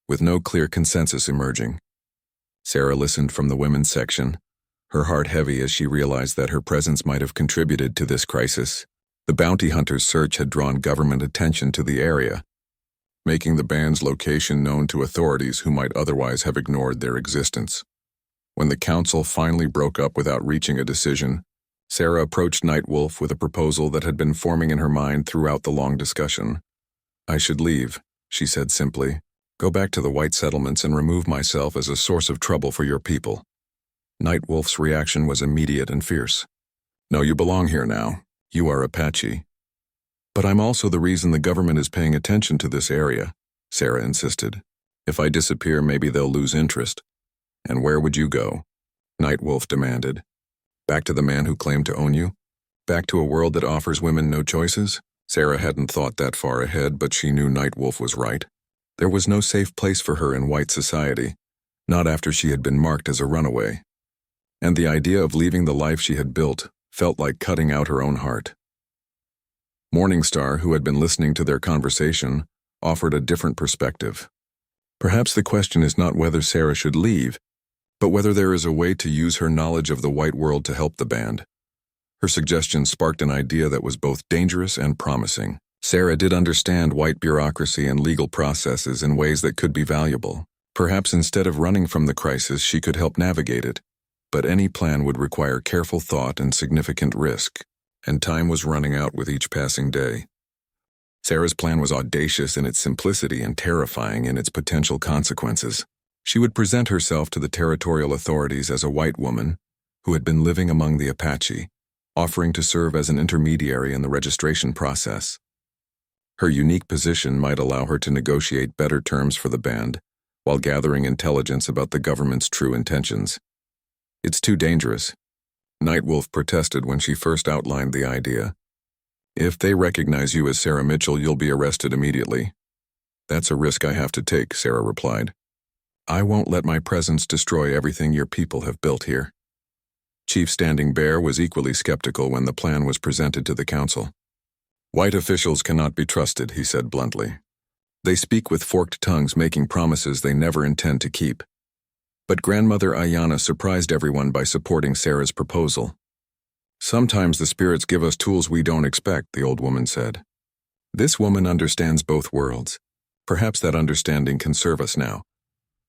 with no clear consensus emerging. Sarah listened from the women's section, her heart heavy as she realized that her presence might have contributed to this crisis. The bounty hunter's search had drawn government attention to the area, making the band's location known to authorities who might otherwise have ignored their existence. When the council finally broke up without reaching a decision, Sarah approached Night Wolf with a proposal that had been forming in her mind throughout the long discussion. "I should leave," she said simply. "Go back to the white settlements and remove myself as a source of trouble for your people." Night Wolf's reaction was immediate and fierce. "No, you belong here now. You are Apache." "But I'm also the reason the government is paying attention to this area," Sarah insisted. "If I disappear, maybe they'll lose interest." "And where would you go?" Night Wolf demanded. "Back to the man who claimed to own you? Back to a world that offers women no choices?" Sarah hadn't thought that far ahead, but she knew Night Wolf was right. There was no safe place for her in white society, not after she had been marked as a runaway. And the idea of leaving the life she had built felt like cutting out her own heart. Morningstar, who had been listening to their conversation, offered a different perspective. "Perhaps the question is not whether Sarah should leave, but whether there is a way to use her knowledge of the white world to help the band." Her suggestion sparked an idea that was both dangerous and promising. Sarah did understand white bureaucracy and legal processes in ways that could be valuable. Perhaps instead of running from the crisis, she could help navigate it. But any plan would require careful thought and significant risk, and time was running out with each passing day. Sarah's plan was audacious in its simplicity and terrifying in its potential consequences. She would present herself to the territorial authorities as a white woman who had been living among the Apache, offering to serve as an intermediary in the registration process. Her unique position might allow her to negotiate better terms for the band, while gathering intelligence about the government's true intentions. "It's too dangerous," Night Wolf protested when she first outlined the idea. "If they recognize you as Sarah Mitchell, you'll be arrested immediately." "That's a risk I have to take," Sarah replied. "I won't let my presence destroy everything your people have built here." Chief Standing Bear was equally skeptical when the plan was presented to the council. "White officials cannot be trusted," he said bluntly. "They speak with forked tongues, making promises they never intend to keep." But Grandmother Ayana surprised everyone by supporting Sarah's proposal. "Sometimes the spirits give us tools we don't expect," the old woman said. "This woman understands both worlds. Perhaps that understanding can serve us now."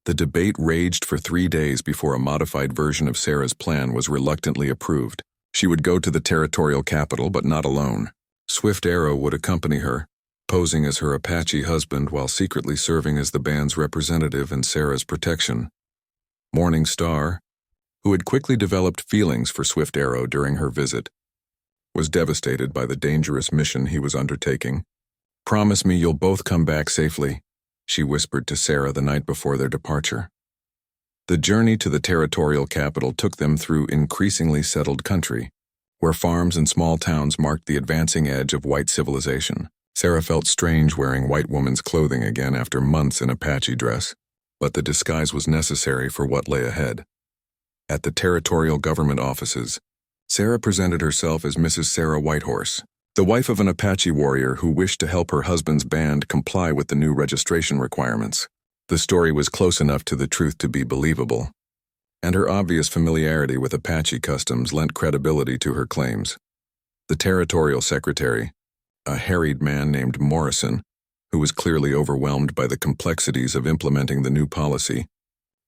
The debate raged for 3 days before a modified version of Sarah's plan was reluctantly approved. She would go to the territorial capital, but not alone. Swift Arrow would accompany her, posing as her Apache husband while secretly serving as the band's representative and Sarah's protection. Morningstar, who had quickly developed feelings for Swift Arrow during her visit, was devastated by the dangerous mission he was undertaking. "Promise me you'll both come back safely," she whispered to Sarah the night before their departure. The journey to the territorial capital took them through increasingly settled country, where farms and small towns marked the advancing edge of white civilization. Sarah felt strange wearing white woman's clothing again after months in Apache dress, but the disguise was necessary for what lay ahead. At the territorial government offices, Sarah presented herself as Mrs. Sarah Whitehorse, the wife of an Apache warrior who wished to help her husband's band comply with the new registration requirements. The story was close enough to the truth to be believable, and her obvious familiarity with Apache customs lent credibility to her claims. The territorial secretary, a harried man named Morrison, who was clearly overwhelmed by the complexities of implementing the new policy,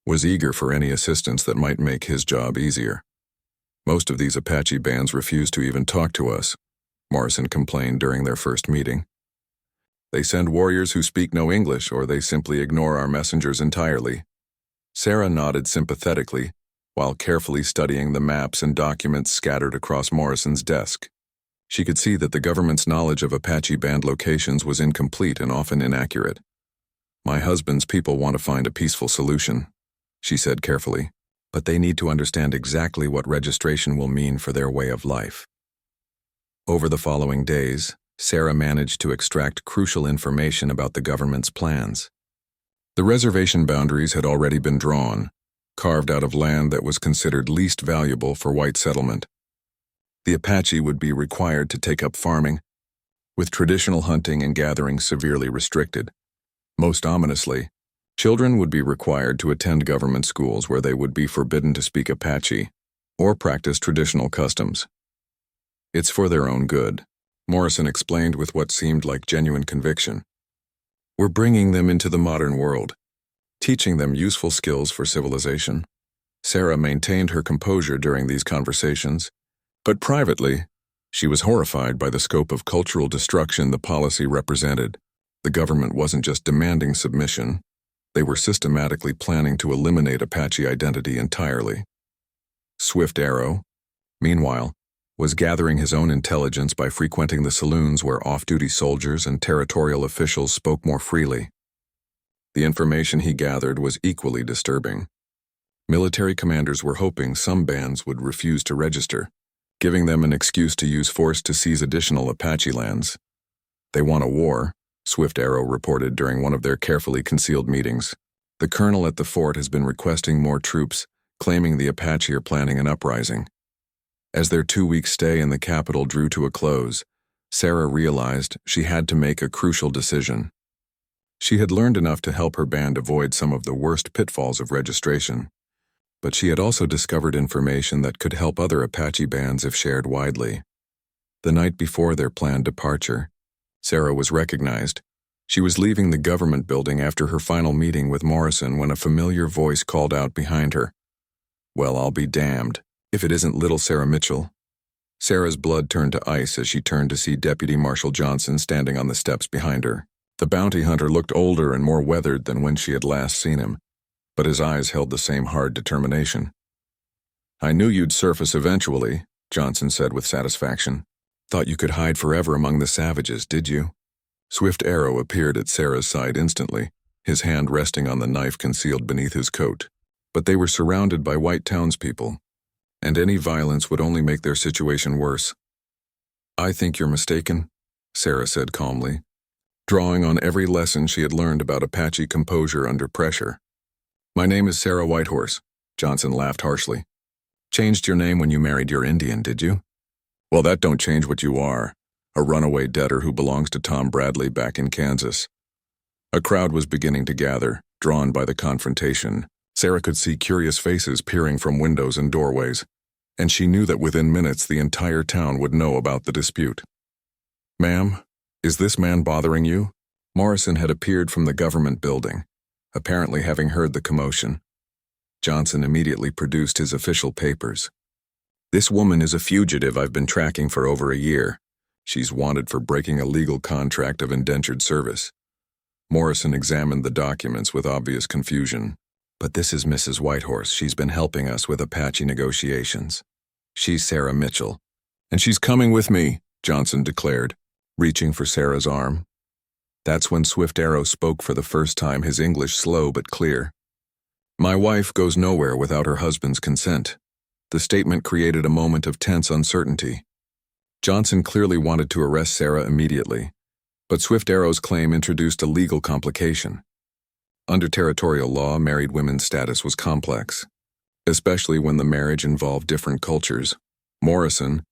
was eager for any assistance that might make his job easier. Most of these Apache bands refuse to even talk to us, Morrison complained during their first meeting. They send warriors who speak no English, or they simply ignore our messengers entirely. Sarah nodded sympathetically while carefully studying the maps and documents scattered across Morrison's desk. She could see that the government's knowledge of Apache band locations was incomplete and often inaccurate. My husband's people want to find a peaceful solution, she said carefully, but they need to understand exactly what registration will mean for their way of life. Over the following days, Sarah managed to extract crucial information about the government's plans. The reservation boundaries had already been drawn, carved out of land that was considered least valuable for white settlement. The Apache would be required to take up farming, with traditional hunting and gathering severely restricted. Most ominously, children would be required to attend government schools where they would be forbidden to speak Apache or practice traditional customs. It's for their own good, Morrison explained with what seemed like genuine conviction. We're bringing them into the modern world, teaching them useful skills for civilization. Sarah maintained her composure during these conversations, but privately, she was horrified by the scope of cultural destruction the policy represented. The government wasn't just demanding submission, they were systematically planning to eliminate Apache identity entirely. Swift Arrow, meanwhile, was gathering his own intelligence by frequenting the saloons where off-duty soldiers and territorial officials spoke more freely. The information he gathered was equally disturbing. Military commanders were hoping some bands would refuse to register, giving them an excuse to use force to seize additional Apache lands. They want a war, Swift Arrow reported during one of their carefully concealed meetings. The colonel at the fort has been requesting more troops, claiming the Apache are planning an uprising. As their 2-week stay in the capital drew to a close, Sarah realized she had to make a crucial decision. She had learned enough to help her band avoid some of the worst pitfalls of registration, but she had also discovered information that could help other Apache bands if shared widely. The night before their planned departure, Sarah was recognized. She was leaving the government building after her final meeting with Morrison when a familiar voice called out behind her. Well, I'll be damned if it isn't little Sarah Mitchell. Sarah's blood turned to ice as she turned to see Deputy Marshal Johnson standing on the steps behind her. The bounty hunter looked older and more weathered than when she had last seen him, but his eyes held the same hard determination. I knew you'd surface eventually, Johnson said with satisfaction. Thought you could hide forever among the savages, did you? Swift Arrow appeared at Sarah's side instantly, his hand resting on the knife concealed beneath his coat. But they were surrounded by white townspeople, and any violence would only make their situation worse. I think you're mistaken, Sarah said calmly, drawing on every lesson she had learned about Apache composure under pressure. My name is Sarah Whitehorse, Johnson laughed harshly. Changed your name when you married your Indian, did you? Well, that don't change what you are, a runaway debtor who belongs to Tom Bradley back in Kansas. A crowd was beginning to gather, drawn by the confrontation. Sarah could see curious faces peering from windows and doorways, and she knew that within minutes the entire town would know about the dispute. Ma'am, is this man bothering you? Morrison had appeared from the government building, apparently having heard the commotion. Johnson immediately produced his official papers. This woman is a fugitive I've been tracking for over a year. She's wanted for breaking a legal contract of indentured service. Morrison examined the documents with obvious confusion. But this is Mrs. Whitehorse. She's been helping us with Apache negotiations. She's Sarah Mitchell. And she's coming with me, Johnson declared, reaching for Sarah's arm. That's when Swift Arrow spoke for the first time, his English slow but clear. My wife goes nowhere without her husband's consent. The statement created a moment of tense uncertainty. Johnson clearly wanted to arrest Sarah immediately, but Swift Arrow's claim introduced a legal complication. Under territorial law, married women's status was complex, especially when the marriage involved different cultures. Morrison,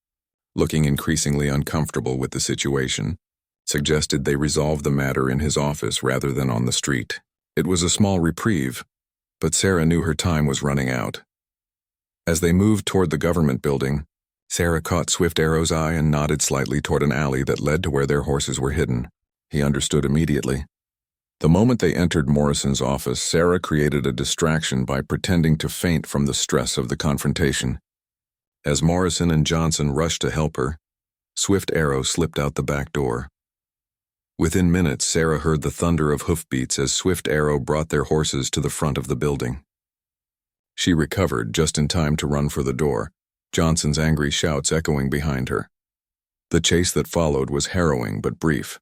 looking increasingly uncomfortable with the situation, suggested they resolve the matter in his office rather than on the street. It was a small reprieve, but Sarah knew her time was running out. As they moved toward the government building, Sarah caught Swift Arrow's eye and nodded slightly toward an alley that led to where their horses were hidden. He understood immediately. The moment they entered Morrison's office, Sarah created a distraction by pretending to faint from the stress of the confrontation. As Morrison and Johnson rushed to help her, Swift Arrow slipped out the back door. Within minutes, Sarah heard the thunder of hoofbeats as Swift Arrow brought their horses to the front of the building. She recovered just in time to run for the door, Johnson's angry shouts echoing behind her. The chase that followed was harrowing but brief.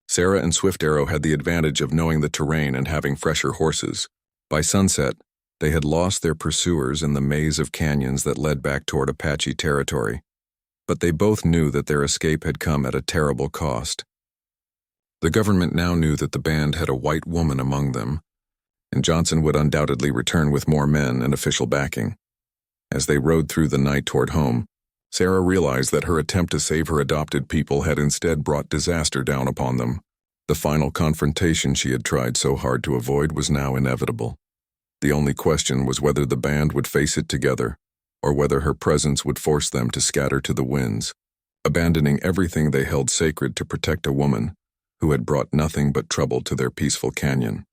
Sarah and Swift Arrow had the advantage of knowing the terrain and having fresher horses. By sunset, they had lost their pursuers in the maze of canyons that led back toward Apache territory, but they both knew that their escape had come at a terrible cost. The government now knew that the band had a white woman among them, and Johnson would undoubtedly return with more men and official backing. As they rode through the night toward home, Sarah realized that her attempt to save her adopted people had instead brought disaster down upon them. The final confrontation she had tried so hard to avoid was now inevitable. The only question was whether the band would face it together, or whether her presence would force them to scatter to the winds, abandoning everything they held sacred to protect a woman who had brought nothing but trouble to their peaceful canyon.